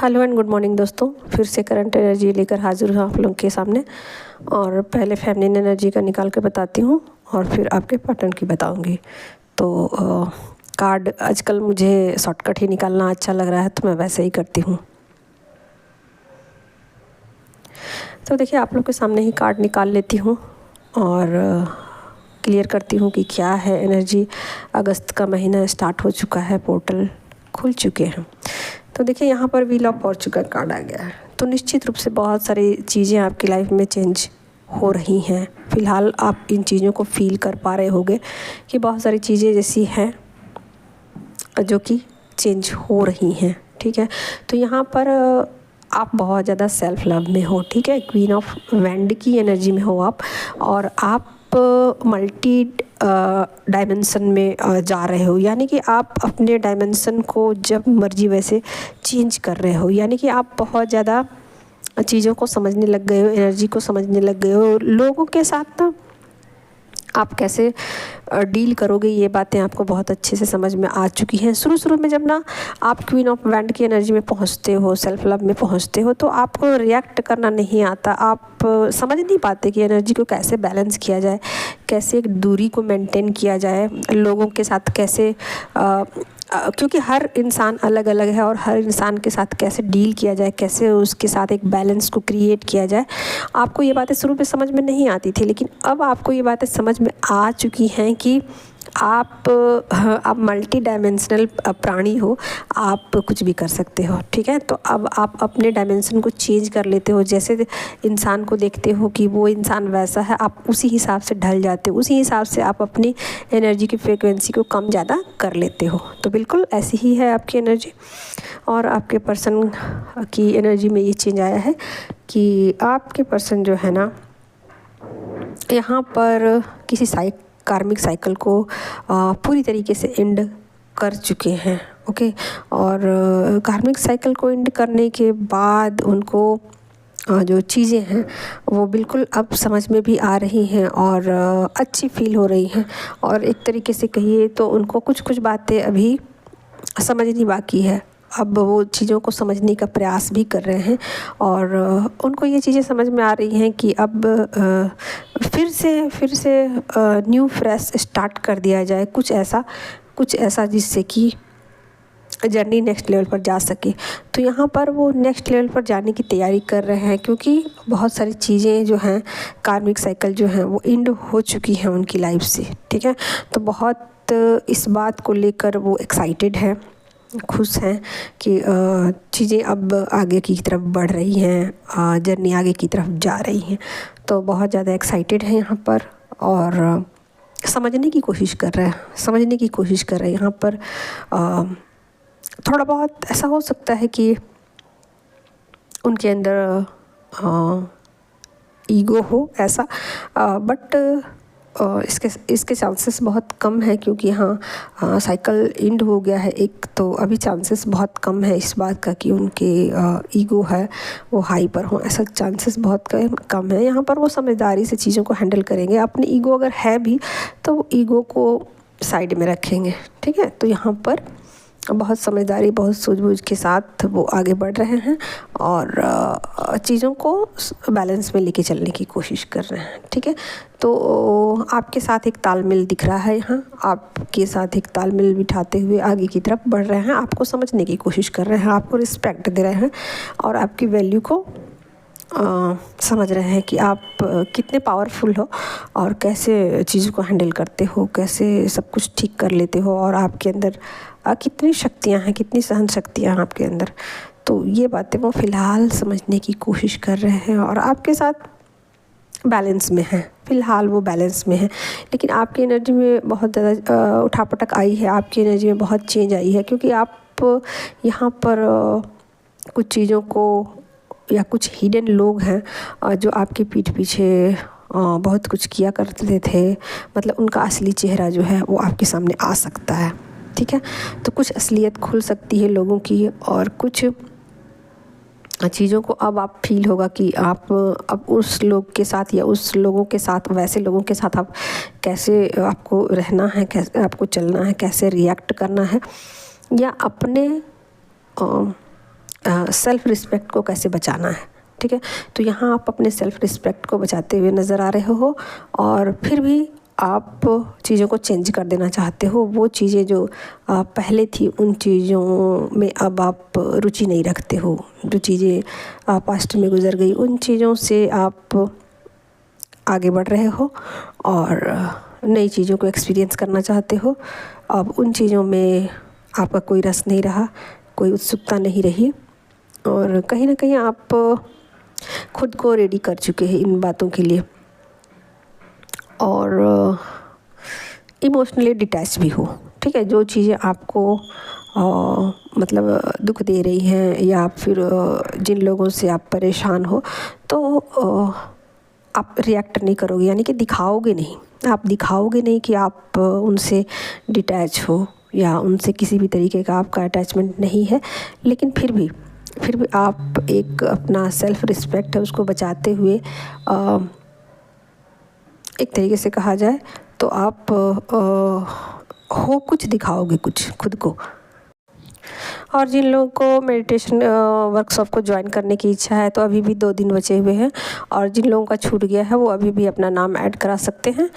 Hello and good morning दोस्तों, फिर से करंट एनर्जी लेकर हाजिर हूँ आप लोगों के सामने। और पहले फेमिनिन एनर्जी का निकाल के बताती हूँ और फिर आपके पैटर्न की बताऊँगी। तो कार्ड आजकल मुझे शॉर्टकट ही निकालना अच्छा लग रहा है, तो मैं वैसे ही करती हूँ। तो देखिए, आप लोग के सामने ही कार्ड निकाल लेती हूँ और क्लियर करती हूँ कि क्या है एनर्जी। अगस्त का महीना स्टार्ट हो चुका है, पोर्टल खुल चुके हैं। तो देखिए, यहाँ पर व्हील ऑफ फॉर्चून कार्ड आ गया है। तो निश्चित रूप से बहुत सारी चीज़ें आपकी लाइफ में चेंज हो रही हैं। फ़िलहाल आप इन चीज़ों को फील कर पा रहे होंगे कि बहुत सारी चीज़ें जैसी हैं जो कि चेंज हो रही हैं। ठीक है, तो यहाँ पर आप बहुत ज़्यादा सेल्फ लव में हो। ठीक है, क्वीन ऑफ वैंड की एनर्जी में हो आप, और आप मल्टी डायमेंशन में जा रहे हो। यानी कि आप अपने डायमेंशन को जब मर्जी वैसे चेंज कर रहे हो। यानी कि आप बहुत ज़्यादा चीज़ों को समझने लग गए हो, एनर्जी को समझने लग गए हो। लोगों के साथ ना आप कैसे डील करोगे, ये बातें आपको बहुत अच्छे से समझ में आ चुकी हैं। शुरू में जब ना आप क्वीन ऑफ वैंड की एनर्जी में पहुंचते हो, सेल्फ लव में पहुंचते हो, तो आपको रिएक्ट करना नहीं आता। आप समझ नहीं पाते कि एनर्जी को कैसे बैलेंस किया जाए, कैसे एक दूरी को मेंटेन किया जाए, लोगों के साथ कैसे क्योंकि हर इंसान अलग अलग है और हर इंसान के साथ कैसे डील किया जाए, कैसे उसके साथ एक बैलेंस को क्रिएट किया जाए। आपको ये बातें शुरू में समझ में नहीं आती थी, लेकिन अब आपको ये बातें समझ में आ चुकी हैं कि आप मल्टी डायमेंशनल प्राणी हो, आप कुछ भी कर सकते हो। ठीक है, तो अब आप अपने डायमेंशन को चेंज कर लेते हो। जैसे इंसान को देखते हो कि वो इंसान वैसा है, आप उसी हिसाब से ढल जाते हो, उसी हिसाब से आप अपनी एनर्जी की फ्रिक्वेंसी को कम ज़्यादा कर लेते हो। तो बिल्कुल ऐसी ही है आपकी एनर्जी। और आपके पर्सन की एनर्जी में ये चेंज आया है कि आपके पर्सन जो है ना, यहाँ पर किसी कार्मिक साइकिल को पूरी तरीके से एंड कर चुके हैं। ओके, और कार्मिक साइकिल को एंड करने के बाद उनको जो चीज़ें हैं वो बिल्कुल अब समझ में भी आ रही हैं और अच्छी फील हो रही हैं। और एक तरीके से कहिए तो उनको कुछ बातें अभी समझनी बाकी है। अब वो चीज़ों को समझने का प्रयास भी कर रहे हैं और उनको ये चीज़ें समझ में आ रही हैं कि अब फिर से न्यू फ्रेश स्टार्ट कर दिया जाए, कुछ ऐसा जिससे कि जर्नी नेक्स्ट लेवल पर जा सके। तो यहाँ पर वो नेक्स्ट लेवल पर जाने की तैयारी कर रहे हैं, क्योंकि बहुत सारी चीज़ें जो हैं, कार्मिक साइकिल जो हैं वो एंड हो चुकी हैं उनकी लाइफ से। ठीक है, तो बहुत इस बात को लेकर वो एक्साइटेड है, खुश हैं कि चीज़ें अब आगे की तरफ बढ़ रही हैं, जर्नी आगे की तरफ जा रही हैं। तो बहुत ज़्यादा एक्साइटेड है यहाँ पर और समझने की कोशिश कर रहे हैं। यहाँ पर थोड़ा बहुत ऐसा हो सकता है कि उनके अंदर ईगो हो ऐसा, बट इसके चांसेस बहुत कम है, क्योंकि हाँ साइकिल एंड हो गया है एक, तो अभी चांसेस बहुत कम है इस बात का कि उनके ईगो है वो हाई पर हो। ऐसा चांसेस बहुत कम है। यहाँ पर वो समझदारी से चीज़ों को हैंडल करेंगे। अपनी ईगो अगर है भी तो वो ईगो को साइड में रखेंगे। ठीक है, तो यहाँ पर बहुत समझदारी, बहुत सूझबूझ के साथ वो आगे बढ़ रहे हैं और चीज़ों को बैलेंस में लेके चलने की कोशिश कर रहे हैं। ठीक है, तो आपके साथ एक तालमेल दिख रहा है। यहाँ आपके साथ एक तालमेल बिठाते हुए आगे की तरफ बढ़ रहे हैं, आपको समझने की कोशिश कर रहे हैं, आपको रिस्पेक्ट दे रहे हैं और आपकी वैल्यू को समझ रहे हैं कि आप कितने पावरफुल हो और कैसे चीज़ों को हैंडल करते हो, कैसे सब कुछ ठीक कर लेते हो, और आपके अंदर कितनी शक्तियाँ हैं, कितनी सहन शक्तियाँ हैं आपके अंदर। तो ये बातें वो फ़िलहाल समझने की कोशिश कर रहे हैं और आपके साथ बैलेंस में है। फ़िलहाल वो बैलेंस में है, लेकिन आपकी एनर्जी में बहुत ज़्यादा उठापटक आई है, आपकी एनर्जी में बहुत चेंज आई है, क्योंकि आप यहाँ पर कुछ चीज़ों को या कुछ हिडन लोग हैं जो आपकी पीठ पीछे बहुत कुछ किया करते थे। मतलब उनका असली चेहरा जो है वो आपके सामने आ सकता है। ठीक है, तो कुछ असलियत खुल सकती है लोगों की, और कुछ चीज़ों को अब आप फील होगा कि आप अब उस लोग के साथ या उस लोगों के साथ, वैसे लोगों के साथ आप कैसे आपको रहना है, कैसे आपको चलना है, कैसे रिएक्ट करना है, या अपने सेल्फ़ रिस्पेक्ट को कैसे बचाना है, ठीक है। तो यहाँ आप अपने सेल्फ़ रिस्पेक्ट को बचाते हुए नज़र आ रहे हो और फिर भी आप चीज़ों को चेंज कर देना चाहते हो। वो चीज़ें जो पहले थी उन चीज़ों में अब आप रुचि नहीं रखते हो। जो चीज़ें पास्ट में गुज़र गई उन चीज़ों से आप आगे बढ़ रहे हो और नई चीज़ों को एक्सपीरियंस करना चाहते हो। अब उन चीज़ों में आपका कोई रस नहीं रहा, कोई उत्सुकता नहीं रही और कहीं ना कहीं आप खुद को रेडी कर चुके हैं इन बातों के लिए और इमोशनली डिटैच भी हो, ठीक है। जो चीज़ें आपको मतलब दुख दे रही हैं या फिर जिन लोगों से आप परेशान हो तो आप रिएक्ट नहीं करोगे, यानी कि दिखाओगे नहीं। आप दिखाओगे नहीं कि आप उनसे डिटैच हो या उनसे किसी भी तरीके का आपका अटैचमेंट नहीं है, लेकिन फिर भी आप एक अपना सेल्फ़ रिस्पेक्ट है उसको बचाते हुए एक तरीके से कहा जाए तो आप हो कुछ दिखाओगे कुछ खुद को। और जिन लोगों को मेडिटेशन वर्कशॉप को ज्वाइन करने की इच्छा है तो अभी भी 2 दिन बचे हुए हैं और जिन लोगों का छूट गया है वो अभी भी अपना नाम ऐड करा सकते हैं।